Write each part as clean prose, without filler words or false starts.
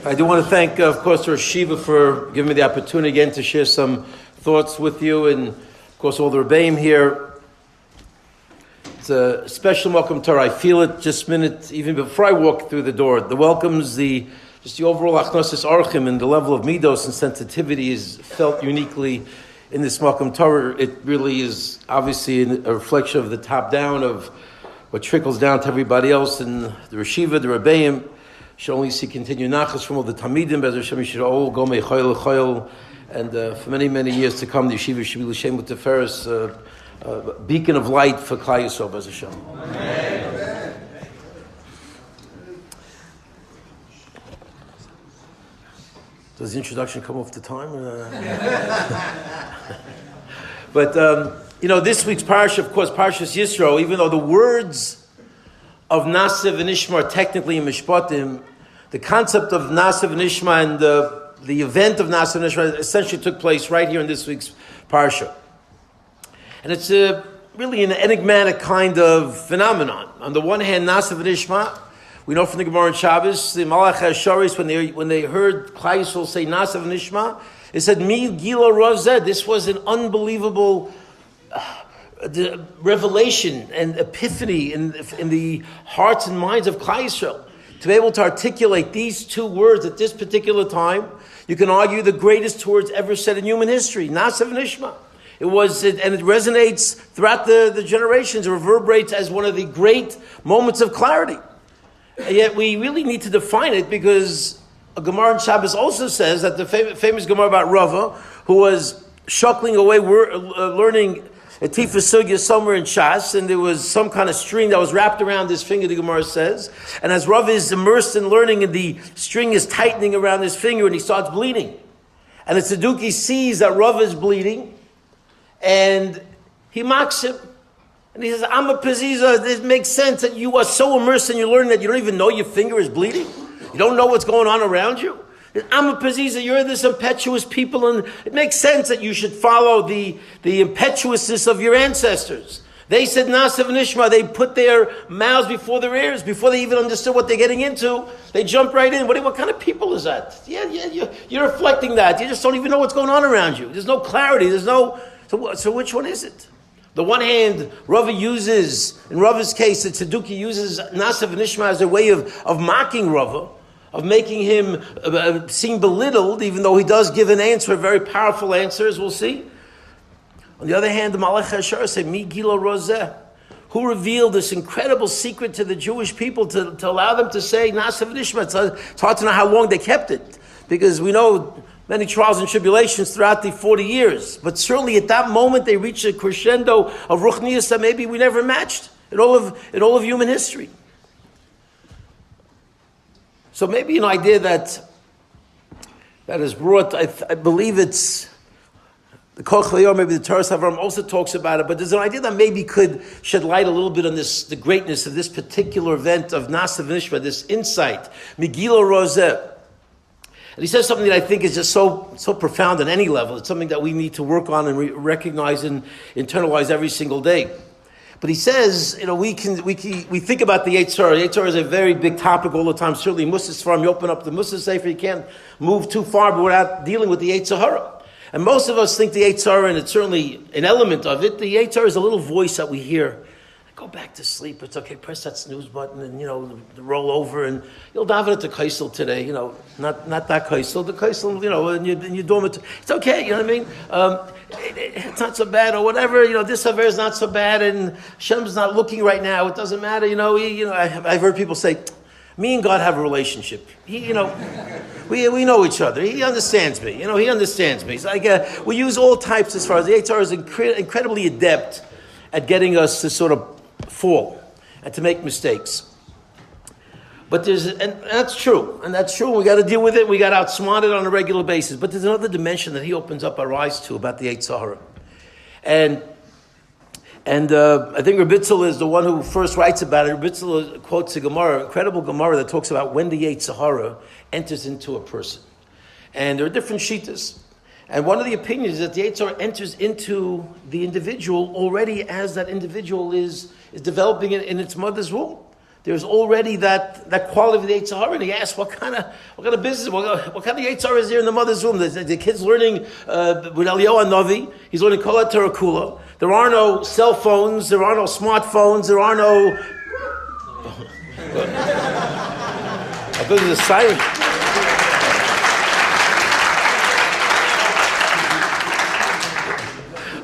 I do want to thank, of course, Rosh Shiva for giving me the opportunity again to share some thoughts with you, and of course all the Rabbeim here. It's a special welcome Torah. I feel it just a minute, even before I walk through the door. The welcomes, the overall Achnosis Archim and the level of midos and sensitivity is felt uniquely in this welcome Torah. It really is obviously a reflection of the top down of what trickles down to everybody else, and the Rosh Shiva, the Rabbeim, should only see continued nachas from all the Talmidim, Be'ez Hashem, should all go me'choil l'choil, and for many, many years to come, the yeshiva should be l'shem with teferes, a beacon of light for Klal Yisrael, Be'ez Hashem. Amen. Does the introduction come off the time? But, this week's Parsha, of course, Parsha Yitro, even though the words of Naase VaNishma are technically in Mishpatim, the concept of Naase VaNishma and the event of Naase VaNishma essentially took place right here in this week's Parsha. And it's really an enigmatic kind of phenomenon. On the one hand, Naase VaNishma, we know from the Gemara in Shabbos, the Malach HaSharis, when they heard Klal Yisrael say Naase VaNishma, it said, Mi Gila Rozeh. This was an unbelievable the revelation and epiphany in the hearts and minds of Klal Yisrael. To be able to articulate these two words at this particular time, you can argue the greatest two words ever said in human history, Naase VaNishma. It resonates throughout the generations, it reverberates as one of the great moments of clarity. And yet we really need to define it, because a Gemara in Shabbos also says that the famous Gemara about Rava, who was shuckling away learning a Tifa Sugya somewhere in Shas, and there was some kind of string that was wrapped around his finger, the Gemara says. And as Rav is immersed in learning, and the string is tightening around his finger, and he starts bleeding. And the Tzeduki sees that Rav is bleeding, and he mocks him. And he says, I'm a Paziza, it makes sense that you are so immersed in your learning that you don't even know your finger is bleeding? You don't know what's going on around you? I'm a Paziza, you're this impetuous people, and it makes sense that you should follow the impetuousness of your ancestors. They said Naase VaNishma, they put their mouths before their ears, before they even understood what they're getting into. They jump right in. What kind of people is that? You're reflecting that. You just don't even know what's going on around you. There's no clarity. So which one is it? The one hand, Rava uses, in Rava's case, the Tzeduki uses Naase VaNishma as a way of mocking Rava, of making him seem belittled, even though he does give an answer, a very powerful answer, as we'll see. On the other hand, the Malach HaShar said, Mi Gila Rozeh, who revealed this incredible secret to the Jewish people to allow them to say Naase VaNishma. It's hard to know how long they kept it, because we know many trials and tribulations throughout the 40 years. But certainly at that moment, they reached a crescendo of Ruchnius that maybe we never matched in all of human history. So maybe an idea that is brought, I believe it's the Koch Leor, maybe the Torah Avrochom also talks about it, but there's an idea that maybe could shed light a little bit on the greatness of this particular event of Naase VaNishma, this insight, Megillah Rozeh. And he says something that I think is just so profound on any level. It's something that we need to work on and recognize and internalize every single day. But he says, we think about the Yetzer Hara. Yetzer Hara is a very big topic all the time. Certainly, Musa Sfarim, you open up the Musa Sefer, you can't move too far without dealing with the Yetzer Hara. And most of us think the Yetzer Hara, and it's certainly an element of it, the Yetzer Hara is a little voice that we hear. Go back to sleep. It's okay. Press that snooze button and, roll over, and you'll daven at the kaisel today. Not that kaisel. The kaisel, in your dorm. It's okay. You know what I mean? It's not so bad, or whatever. This aver is not so bad, and Hashem's not looking right now. It doesn't matter. I've heard people say, me and God have a relationship. We know each other. He understands me. He understands me. It's like we use all types as far as the Yetzer Hara is incredibly adept at getting us to sort of fall and to make mistakes. But and that's true, and we got to deal with it. We got to outsmart it on a regular basis. But there's another dimension that he opens up our eyes to about the Yetzer Hara. And I think Rabbi is the one who first writes about it. Rabbi quotes a Gemara, incredible Gemara, that talks about when the Yetzer Hara enters into a person. And there are different shittas. And one of the opinions is that the Yetzer Hara enters into the individual already as that individual is developing in its mother's womb. there's already that quality of the Yetzer Hara. And he asks, what kind of business, what kind of Yetzer Hara is there in the mother's womb? The kid's learning with Eliyahu Hanavi. He's learning Kol HaTorah Kula. There are no cell phones. There are no smartphones. There are no... I thought there's a siren.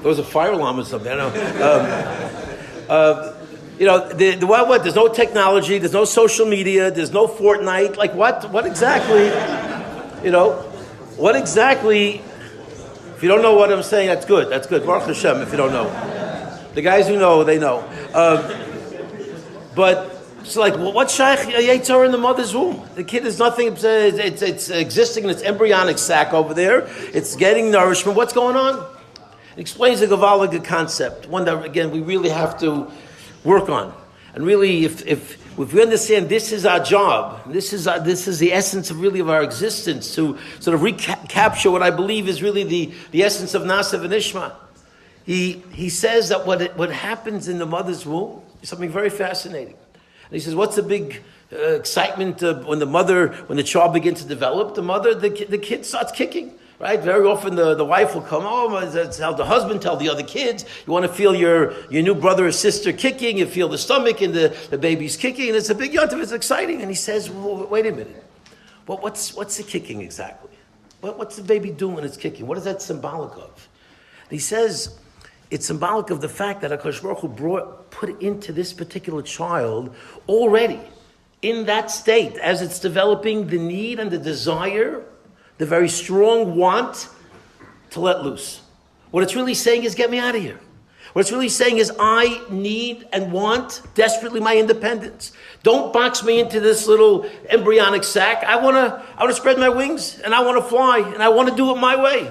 There was a fire alarm or something. I don't know. What? There's no technology. There's no social media. There's no Fortnite. Like what? What exactly? What exactly? If you don't know what I'm saying, that's good. That's good. Baruch Hashem. If you don't know, the guys who know, they know. But it's like, well, what's shaykh Yetzer Hara in the mother's womb? The kid is nothing. It's existing in its embryonic sac over there. It's getting nourishment. What's going on? It explains a Gavaldic concept, one that, again, we really have to work on. And really, if we understand this is our job, this is the essence of our existence, to sort of recapture what I believe is really the essence of Naase VaNishma. He says that what happens in the mother's womb is something very fascinating. And he says, what's the big excitement when the child begins to develop? The kid starts kicking. Right? Very often the wife will come, tell the husband, tell the other kids. You want to feel your new brother or sister kicking. You feel the stomach and the baby's kicking. And it's a big yontif. It's exciting. And he says, well, wait a minute. Well, what's the kicking exactly? What's the baby doing when it's kicking? What is that symbolic of? And he says, it's symbolic of the fact that HaKadosh Baruch Hu put into this particular child already, in that state, as it's developing, the need and the desire, the very strong want to let loose. What it's really saying is, get me out of here. What it's really saying is, I need and want desperately my independence. Don't box me into this little embryonic sac. I want to spread my wings, and I want to fly, and I want to do it my way.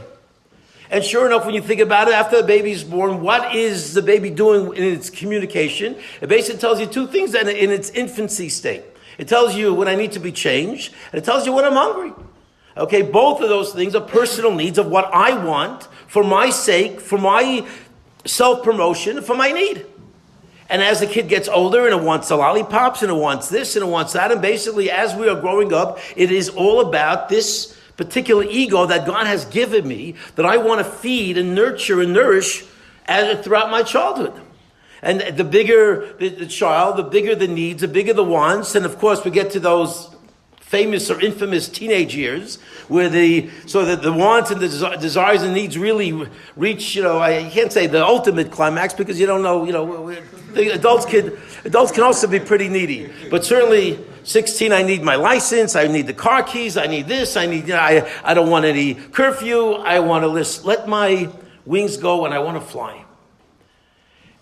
And sure enough, when you think about it, after the baby's born, what is the baby doing in its communication? It basically tells you two things in its infancy state. It tells you when I need to be changed, and it tells you when I'm hungry. Okay, both of those things are personal needs of what I want for my sake, for my self-promotion, for my need. And as the kid gets older and it wants the lollipops and it wants this and it wants that, and basically as we are growing up, it is all about this particular ego that God has given me that I want to feed and nurture and nourish throughout my childhood. And the bigger the child, the bigger the needs, the bigger the wants, and of course we get to those famous or infamous teenage years, where the wants and the desires and needs really reach, I can't say the ultimate climax because you don't know, the adults can also be pretty needy. But certainly 16, I need my license, I need the car keys, I need this, I need, I don't want any curfew, I want to let my wings go and I want to fly.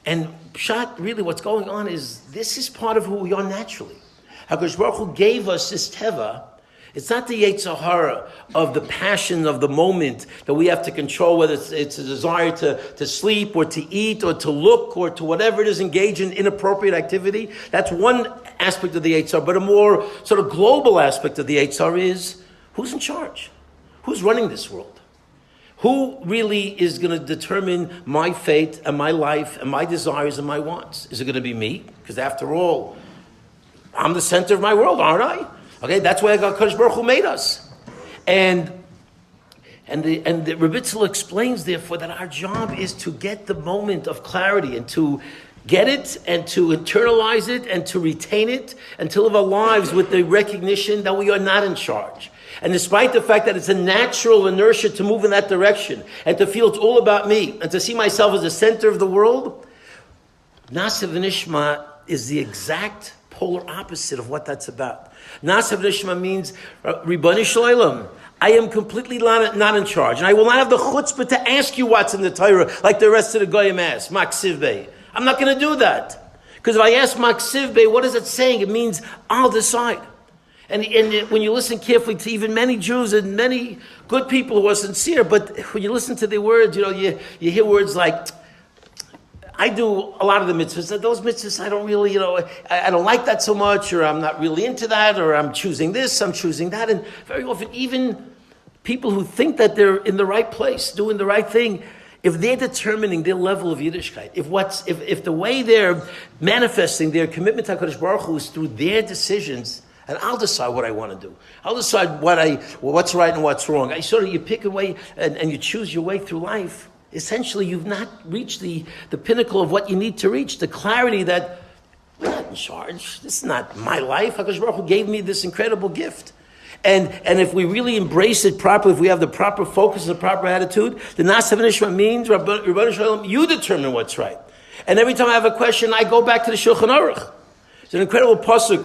And Pshat, really what's going on is this is part of who we are naturally. HaKadosh Baruch Hu gave us this teva. It's not the Yetzer Hara of the passion of the moment that we have to control, whether it's a desire to sleep or to eat or to look or to whatever it is, engage in inappropriate activity. That's one aspect of the Yetzer Hara. But a more sort of global aspect of the Yetzer Hara is who's in charge? Who's running this world? Who really is going to determine my fate and my life and my desires and my wants? Is it going to be me? Because after all, I'm the center of my world, aren't I? Okay, that's why HaKadosh Baruch Hu made us. And the Rabbi explains, therefore, that our job is to get the moment of clarity and to get it and to internalize it and to retain it and to live our lives with the recognition that we are not in charge. And despite the fact that it's a natural inertia to move in that direction and to feel it's all about me and to see myself as the center of the world, Naase VaNishma is the exact polar opposite of what that's about. Naase VaNishma means, Ribbono Shel Olam, I am completely not in charge. And I will not have the chutzpah to ask you what's in the Torah like the rest of the Goyim ask, Maksiv Bey. I'm not going to do that. Because if I ask Maksiv Bey, what is it saying? It means I'll decide. And when you listen carefully to even many Jews and many good people who are sincere, but when you listen to their words, you hear words like, I do a lot of the mitzvahs. Those mitzvahs, I don't really, I don't like that so much, or I'm not really into that, or I'm choosing this, I'm choosing that. And very often, even people who think that they're in the right place, doing the right thing, if they're determining their level of Yiddishkeit, if the way they're manifesting their commitment to HaKadosh Baruch Hu is through their decisions, and I'll decide what I want to do. I'll decide what's right and what's wrong. You pick a way and you choose your way through life. Essentially, you've not reached the pinnacle of what you need to reach, the clarity that we're not in charge. This is not my life. HaKadosh Baruch Hu gave me this incredible gift. And if we really embrace it properly, if we have the proper focus and the proper attitude, the Naase VaNishma means, Rabbi Shalom, you determine what's right. And every time I have a question, I go back to the Shulchan Aruch. It's an incredible pasuk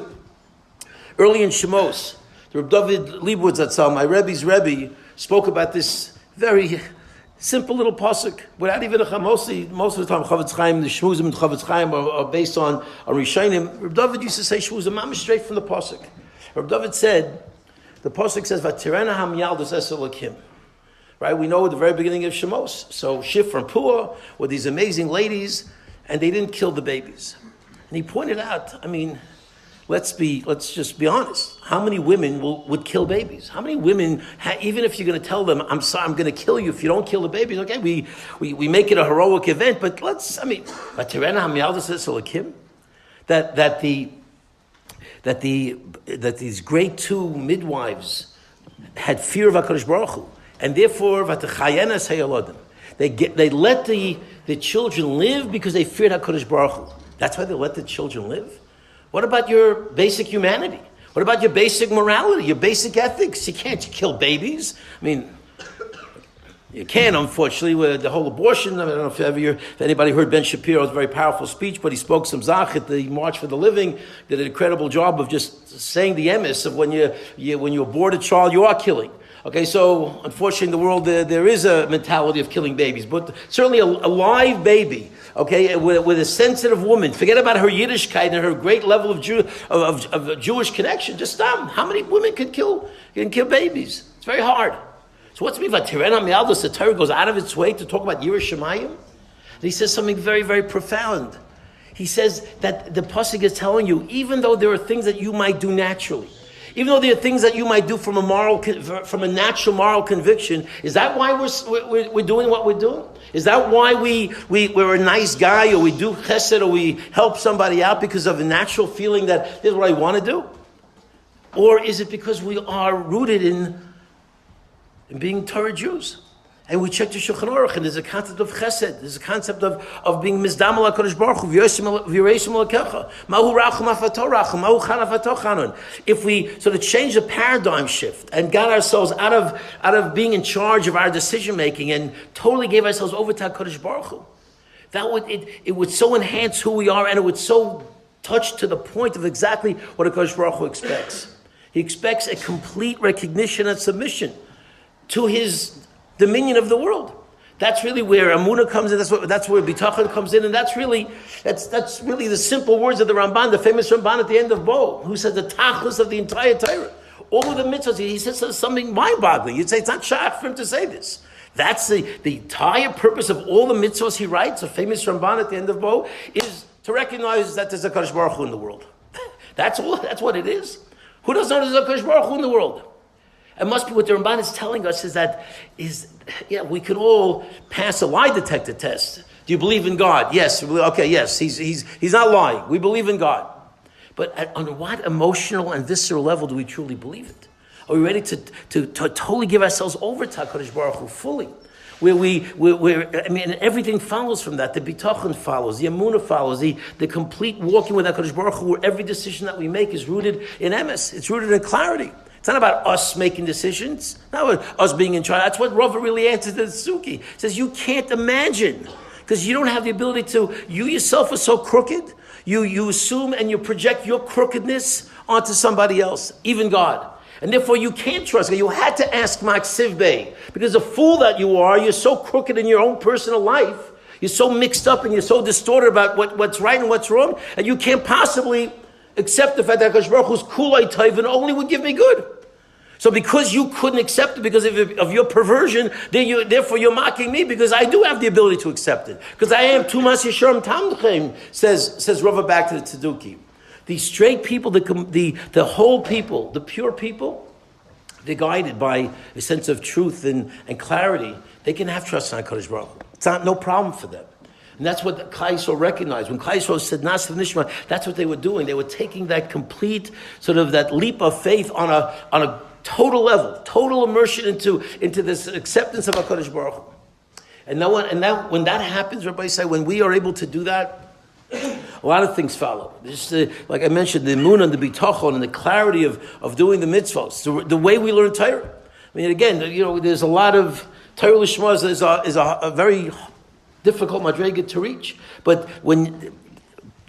early in Shemos. The Rabbi David Leibowitz Zatzal, my Rebbe's Rebbe, spoke about this very simple little pasuk without even most of the time Chavetz Chaim, the Shmuzim and Chavetz Chaim are based on Rishonim. Rabbi David used to say Shmuzim mamish straight from the pasuk. Rabbi David said, the pasuk says, "Vatirena hamyaldos es Elokim." Right? We know at the very beginning of Shemos. So Shifra and Puah were these amazing ladies, and they didn't kill the babies. And he pointed out, let's just be honest. How many women would kill babies? How many women, even if you're going to tell them, I'm sorry, I'm going to kill you if you don't kill the babies, okay, we make it a heroic event, but Vatirena hamyaldos es Elokim, that these great two midwives had fear of HaKadosh Baruch Hu, and therefore they let the children live because they feared HaKadosh Baruch Hu. That's why they let the children live. What about your basic humanity? What about your basic morality, your basic ethics? You can't kill babies. You can, unfortunately, with the whole abortion. I don't know if anybody heard Ben Shapiro's very powerful speech, but he spoke some zach at the March for the Living, did an incredible job of just saying the emes of when you abort a child, you are killing. Okay, so unfortunately in the world there is a mentality of killing babies, but certainly a live baby, okay, with a sensitive woman. Forget about her Yiddishkeit and her great level of Jewish connection. Just stop. How many women can kill babies? It's very hard. So what's mean by Tirena Mialdos? The Torah goes out of its way to talk about Yiras Shamayim. And he says something very, very profound. He says that the pasuk is telling you, even though there are things that you might do naturally, even though there are things that you might do from a natural moral conviction, is that why we're doing what we're doing? Is that why we're a nice guy, or we do chesed, or we help somebody out because of a natural feeling that this is what I want to do? Or is it because we are rooted in being Torah Jews? And we check the Shulchan Aruch, and there's a concept of chesed, there's a concept of being mizdamel HaKadosh Baruch Hu, v'yireisim l'kecha, mahu rachum afato rachum, mahu chan afato chanun. If we sort of change the paradigm shift and got ourselves out of being in charge of our decision making and totally gave ourselves over to HaKadosh Baruch Hu, it would so enhance who we are, and it would so touch to the point of exactly what HaKadosh Baruch Hu expects. He expects a complete recognition and submission to his dominion of the world. That's really where Amunah comes in. That's where Bitachon comes in, and that's really the simple words of the Ramban, the famous Ramban at the end of Bo, who says the tachlis of the entire Torah. All of the mitzvahs. He says something mind-boggling. You'd say it's not shach for him to say this. That's the entire purpose of all the mitzvahs he writes. A famous Ramban at the end of Bo is to recognize that there's a Kadosh Baruch Hu in the world. That's all. That's what it is. Who doesn't know there's a Kadosh Baruch Hu in the world? It must be what the Ramban is telling us we can all pass a lie detector test. Do you believe in God? Yes. Okay, yes. He's not lying. We believe in God. But on what emotional and visceral level do we truly believe it? Are we ready to totally give ourselves over to HaKadosh Baruch Hu fully? Everything follows from that. The bitachon follows, the emunah follows, the complete walking with HaKadosh Baruch Hu, where every decision that we make is rooted in emes. It's rooted in clarity. It's not about us making decisions, not about us being in charge. That's what Rava really answers to the Suki. He says, you can't imagine, because you don't have the ability to, you yourself are so crooked, you assume and you project your crookedness onto somebody else, even God. And therefore you can't trust God. You had to ask Mak Sivbei, because the fool that you are, you're so crooked in your own personal life, you're so mixed up and you're so distorted about what's right and what's wrong, and you can't possibly accept the fact that HaKadosh Baruch Hu's kulay taiv and only would give me good. So because you couldn't accept it because of your perversion, therefore you're mocking me because I do have the ability to accept it. Because I am Tumas Yisharim Tamdchem, says Rava back to the Tzeduki. The straight people, the whole people, the pure people, they're guided by a sense of truth and clarity. They can have trust in HaKadosh Baruch Hu. It's not no problem for them. And that's what Klal Yisrael recognized. When Klal Yisrael said Naase VaNishma, that's what they were doing. They were taking that complete sort of that leap of faith on a total level, total immersion into this acceptance of HaKadosh Baruch Hu. And when that happens, Rabbi say, when we are able to do that, a lot of things follow. Just like I mentioned, the emunah and the bitachon and the clarity of doing the mitzvahs, the way we learn Torah. I mean, again, there's a lot of Torah Lishma is a very difficult madrega to reach. But when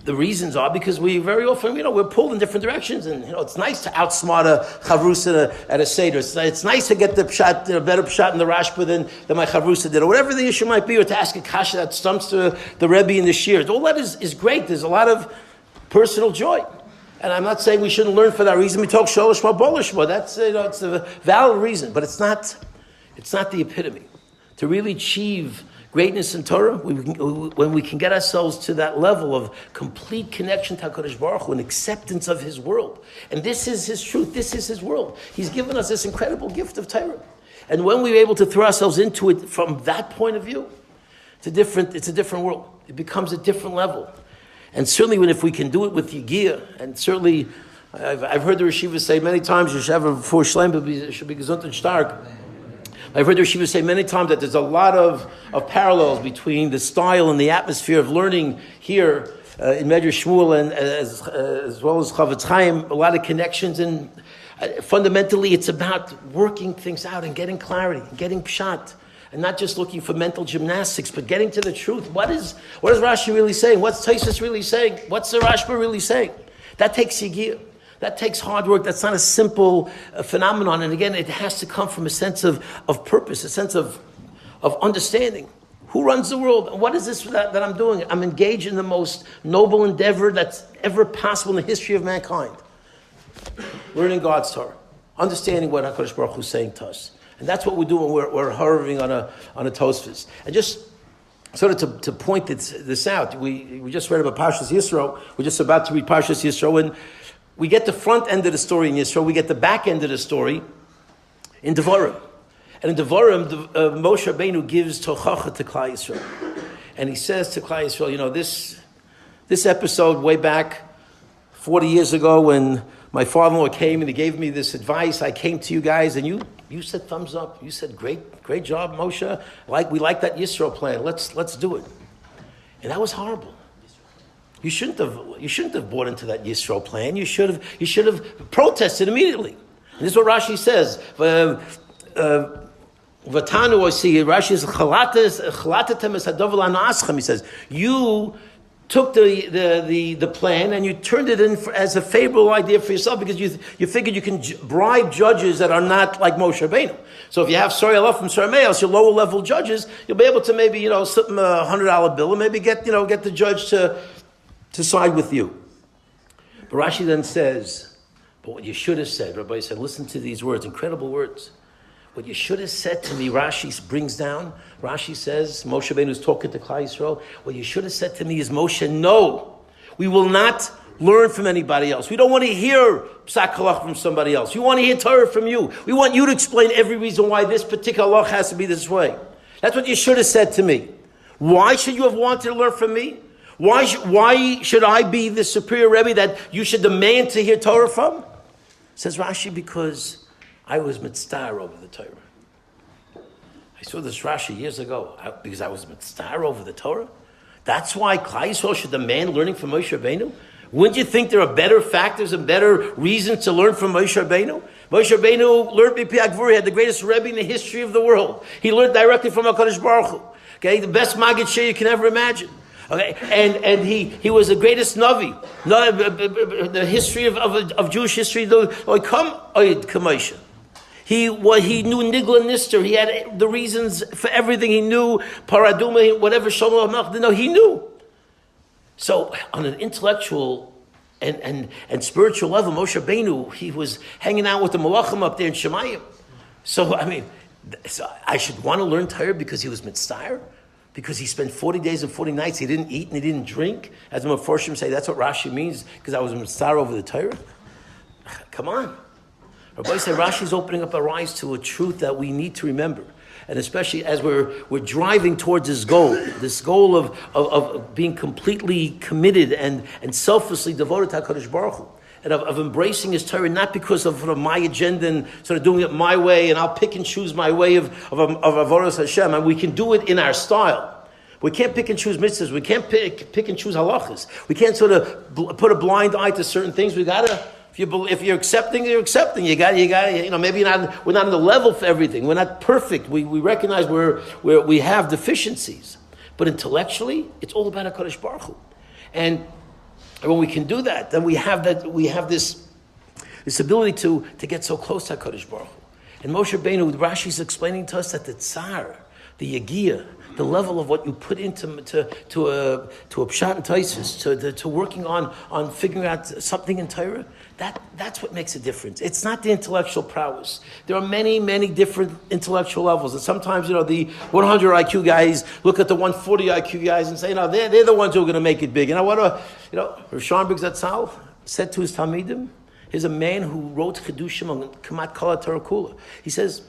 the reasons are because we very often, we're pulled in different directions, and it's nice to outsmart a chavrusa at a seder. It's nice to get the pshat, better pshat in the rashba than my chavrusa did, or whatever the issue might be, or to ask a kasha that stumps to the Rabbi in the shir. All that is great. There's a lot of personal joy. And I'm not saying we shouldn't learn for that reason. We talk sholishma, bolishma. That's it's a valid reason, but it's not the epitome. To really achieve greatness in Torah, when we can get ourselves to that level of complete connection to HaKadosh Baruch Hu and acceptance of His world. And this is His truth, this is His world. He's given us this incredible gift of Torah. And when we're able to throw ourselves into it from that point of view, it's a different world. It becomes a different level. And certainly if we can do it with Yigiyah, and certainly I've heard the Yeshiva say many times, Yeshiva before Shlem should be gesund and stark. I've heard the Yeshiva say many times that there's a lot of parallels between the style and the atmosphere of learning here in Medrash Shmuel and as well as Chavetz Chaim, a lot of connections. And fundamentally, it's about working things out and getting clarity, getting pshat, and not just looking for mental gymnastics, but getting to the truth. What is Rashi really saying? What's Tosfos really saying? What's the Rashba really saying? That takes yigiyah. That takes hard work. That's not a simple phenomenon. And again, it has to come from a sense of purpose, a sense of understanding. Who runs the world? What is this that I'm doing? I'm engaged in the most noble endeavor that's ever possible in the history of mankind. Learning God's Torah. Understanding what HaKadosh Baruch Hu is saying to us. And that's what we're doing. We're hovering on a Tosfos. And just sort of to point this out, we just read about Parsha Yitro. We're just about to read Parsha Yitro, and we get the front end of the story in Yisro. We get the back end of the story in Devarim. And in Devarim, Moshe Rabbeinu gives tochacha to Klal Yisrael. And he says to Klal Yisrael, this episode way back 40 years ago when my father-in-law came and he gave me this advice, I came to you guys and you said thumbs up. You said, great job, Moshe. We like that Yisro plan. Let's do it. And that was horrible. You shouldn't have bought into that Yisro plan. You should have protested immediately. And this is what Rashi says. Vatanu, I see Rashi is chalatatem es hadovel anaschem. He says you took the plan and you turned it in as a favorable idea for yourself because you figured you can bribe judges that are not like Moshe Rabbeinu. So if you have Sorry Allah from Sarameos, your lower level judges, you'll be able to maybe slip them a $100 bill and maybe get the judge to side with you. But Rashi then says, but what you should have said, Rabbi said, listen to these words, incredible words. What you should have said to me, Rashi brings down, Rashi says, Moshe Rabbeinu is talking to Klal Yisrael, what you should have said to me is, Moshe, no, we will not learn from anybody else. We don't want to hear Psak Halach from somebody else. We want to hear Torah from you. We want you to explain every reason why this particular halach has to be this way. That's what you should have said to me. Why should you have wanted to learn from me? Why should I be the superior Rebbe that you should demand to hear Torah from? Says Rashi, because I was mitzvah over the Torah. I saw this Rashi years ago, because I was mitzvah over the Torah. That's why Klal Yisrael should demand learning from Moshe Rabbeinu? Wouldn't you think there are better factors and better reasons to learn from Moshe Rabbeinu? Moshe Rabbeinu learned B'Pi Agvur. He had the greatest Rebbe in the history of the world. He learned directly from HaKadosh Baruch Hu. Okay, the best Maggid Shir you can ever imagine. Okay, and he was the greatest Navi. The history of Jewish history. He knew Nigla Nister. He had the reasons for everything. He knew Paraduma, whatever Shlomo HaMelech didn't know. He knew. So on an intellectual and spiritual level, Moshe Rabbeinu, he was hanging out with the Malachim up there in Shemayim. So I should want to learn Torah because he was mitzvah. Because he spent 40 days and 40 nights, he didn't eat and he didn't drink. As the Meforshim say, that's what Rashi means, because I was a mitzvah over the Torah. Come on. Rabbi said Rashi's opening up our eyes to a truth that we need to remember. and especially as we're driving towards this goal of being completely committed and selflessly devoted to HaKadosh Baruch Hu, and of embracing His Torah, not because of my agenda and sort of doing it my way, and I'll pick and choose my way of Avodas Hashem, and we can do it in our style. We can't pick and choose mitzvahs. We can't pick and choose halachas. We can't sort of put a blind eye to certain things. We gotta, if you're accepting, you're accepting. You got, maybe we're not on the level for everything. We're not perfect. We recognize we have deficiencies. But intellectually, it's all about HaKadosh Baruch Hu. And when we can do that, then we have this ability to get so close to HaKadosh Baruch Hu. And Moshe Rabbeinu, Rashi is explaining to us that the tsar, the yagiyah, the level of what you put into to a pshat and taisus, to working on figuring out something in Torah, that's what makes a difference. It's not the intellectual prowess. There are many, many different intellectual levels. And sometimes, the 100 IQ guys look at the 140 IQ guys and say, they're the ones who are going to make it big. And Rav Stulberger Zatzal said to his Talmidim, here's a man who wrote Chidushim on Kamat Kala Torah Kula. He says,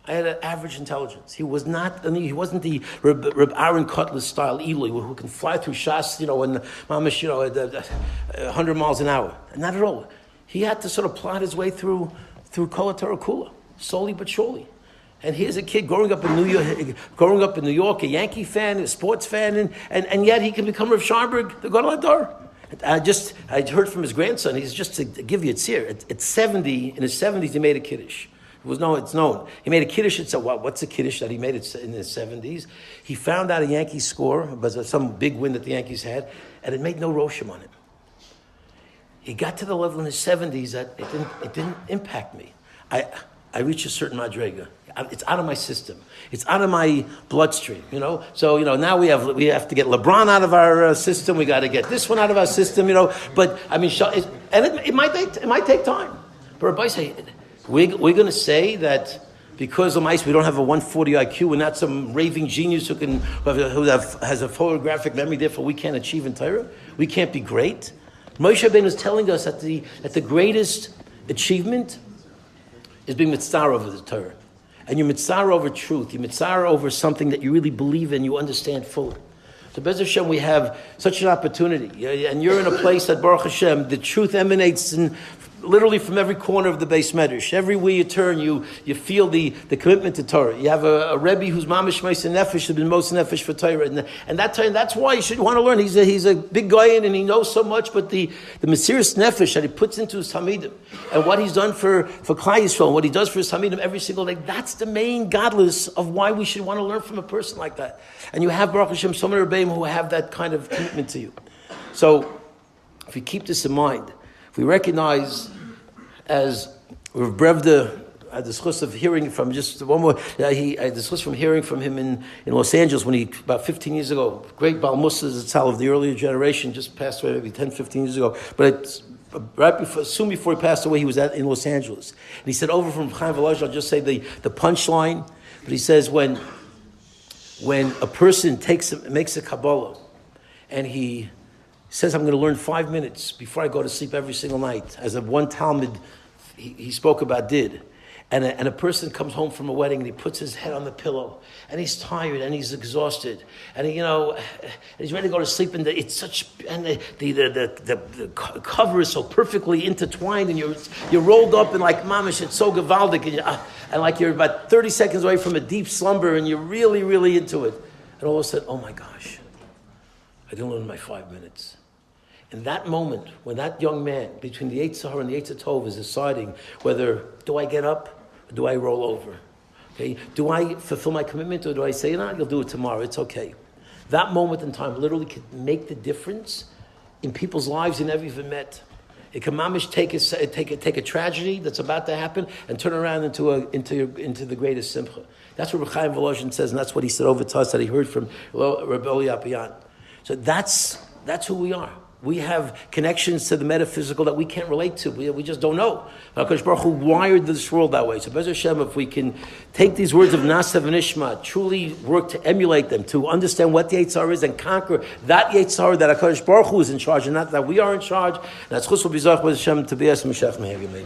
I had an average intelligence. He wasn't the Reb Aaron Cutler style Eli who can fly through Shas, and mamish, 100 miles an hour. Not at all. He had to sort of plot his way through Kol Torah Kula, slowly but surely. And here's a kid growing up in New York, a Yankee fan, a sports fan, and yet he can become Rav Stulberger, the Gadol HaDor. I heard from his grandson. He's just to give you a tzir. At 70, in his 70s, he made a kiddush. It's known. He made a kiddush. It's what's a kiddush that he made it in his 70s? He found out a Yankee score, but some big win that the Yankees had, and it made no roshim on him. He got to the level in his 70s that it didn't impact me. I reached a certain madrega. It's out of my system. It's out of my bloodstream. So now we have to get LeBron out of our system. We got to get this one out of our system. But I mean, it might take time. But Rabbi say, we're going to say that because of mice we don't have a 140 IQ, we're not some raving genius who has a photographic memory. Therefore, we can't achieve in Torah. We can't be great. Moshe Rabbeinu is telling us that the greatest achievement is being mitzvah over the Torah. And you're mitzvah over truth. You're mitzvah over something that you really believe in, you understand fully. So Bez Hashem, we have such an opportunity. And you're in a place that, Baruch Hashem, the truth emanates literally from every corner of the Beis Medrash. Everywhere you turn, you feel the commitment to Torah. You have a Rebbe who's mamish meis nefesh, has been most nefesh for Torah, and that's why you should want to learn. He's a big guy and he knows so much, but the Mesiras Nefesh that he puts into his Talmidim and what he's done for Klal Yisrael, and what he does for his Talmidim every single day, that's the main godless of why we should want to learn from a person like that. And you have, Baruch Hashem, so many Rebbeim who have that kind of commitment to you. So if we keep this in mind, if we recognize, as Rav Brevda, I had the chus of hearing from just one more. I had the chus from hearing from him in Los Angeles when he, about 15 years ago, great Baal Musa Zatzal of the earlier generation, just passed away maybe 10, 15 years ago. But soon before he passed away, he was in Los Angeles. And he said, over from Chaim Volozhin, I'll just say the punchline, but he says when a person makes a Kabbalah and he says, I'm going to learn 5 minutes before I go to sleep every single night, as one Talmud he spoke about did. And a person comes home from a wedding and he puts his head on the pillow and he's tired and he's exhausted and he's ready to go to sleep, and it's such, and the cover is so perfectly intertwined and you're rolled up and like mamish, it's so gewaldic, and like you're about 30 seconds away from a deep slumber and you're really, really into it. And all of a sudden, oh my gosh, I didn't learn my 5 minutes. In that moment, when that young man, between the Yetzer Hara and the Yetzer Tov, is deciding whether, do I get up or do I roll over? Okay, do I fulfill my commitment or do I say, you'll do it tomorrow, it's okay. That moment in time literally could make the difference in people's lives you never even met. It can mamish take a tragedy that's about to happen and turn around into the greatest simcha. That's what Chaim Volozhin says, and that's what he said over to us that he heard from Rabbi Yapian. So that's who we are. We have connections to the metaphysical that we can't relate to. We just don't know. HaKadosh Baruch Hu wired this world that way. So Bez Hashem, if we can take these words of Naase VaNishma, truly work to emulate them, to understand what the Yetzer Hara is and conquer that Yetzer Hara that HaKadosh Baruch Hu is in charge and not that we are in charge. And that's Chus V'Bizach Bez Hashem to be as Meshach Meher Yemei.